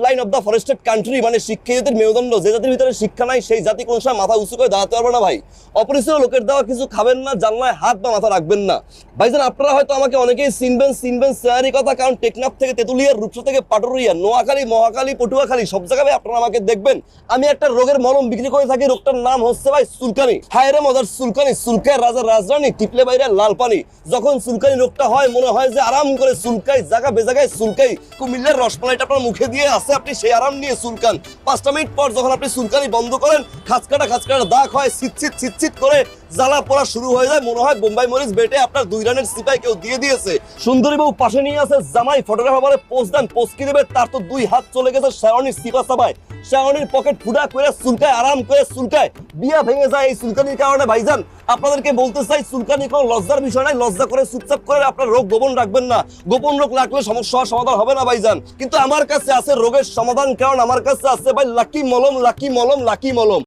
Line of the ফরেস্টেড country, মানে শিক্ষিতদের মেরুদণ্ড। যে জাতির ভিতরে শিক্ষা নাই সেই জাতি কোন সময় মাথা উঁচু করে দাঁড়াতে পারবে না ভাই। অপরিচিত লোকের দেওয়া কিছু খাবেন না, জানলায় হাত বা মাথা রাখবেন না। ভাইজান আপনারা হয়তো আমাকে অনেকেই চিনবেন চেহারি কথা, কারণ টেকনাফ থেকে তেতুলিয়ার, রূপসা থেকে পাটুরিয়া, নোয়াখালী, মহাখালী, পটুয়াখালী সব জায়গায় আপনারা আমাকে দেখবেন। আমি একটা রোগের মলম বিক্রি করে থাকি, রোগটার নাম হচ্ছে ভাই চুলকানি। হায় রে মজার চুলকানি, চুলকায় রাজার রাজরানী, টিপলে বাইরে লাল পানি। যখন চুলকানি রোগটা হয় মনে হয় যে আরাম করে চুলকাই, জায়গা বেজাগায় চুলকাই। কুমিল্লার রসমালাইটা আপনার মুখে দিয়ে আছে, আপনি সেই আরাম নিয়ে চুলকান। 5টা মিনিট পর যখন আপনি চুলকানি বন্ধ করেন, খাঁচকাটা দাগ হয়, ছিটছিট করে জ্বালা পড়া শুরু হয়ে যায়। মনে হয় বোম্বাই মরিচ বেটে আপনার 2 রানের সিপাই কেউ দিয়ে দিয়েছে। সুন্দরী বউ পাশে নিয়ে আছে, জামাই ফটোগ্রাফার বলে পোস্ট দেন, পোস্ট কি দেবে, তার তো 2 হাত চলে গেছে শেরওয়ানির সিপা সাবায়। শেরওয়ানির পকেট ফুটা করে চুলকায়, আরাম করে চুলকায়, বিয়া ভেঙে যায় এই চুলকানির কারণে। ভাইজান আপনাদেরকে বলতে চাই, চুলকানি কোনো লজ্জার বিষয় নাই। লজ্জা করে চুপচাপ করে আপনার রোগ গোপন রাখবেন না। গোপন রোগ রাখলে সমস্যা সমাধান হবে না ভাইজান। কিন্তু আমার কাছে আছে রোগের সমাধান, কারণ আমার কাছে আছে ভাই লাকি মলম, লাকি মলম, লাকি মলম।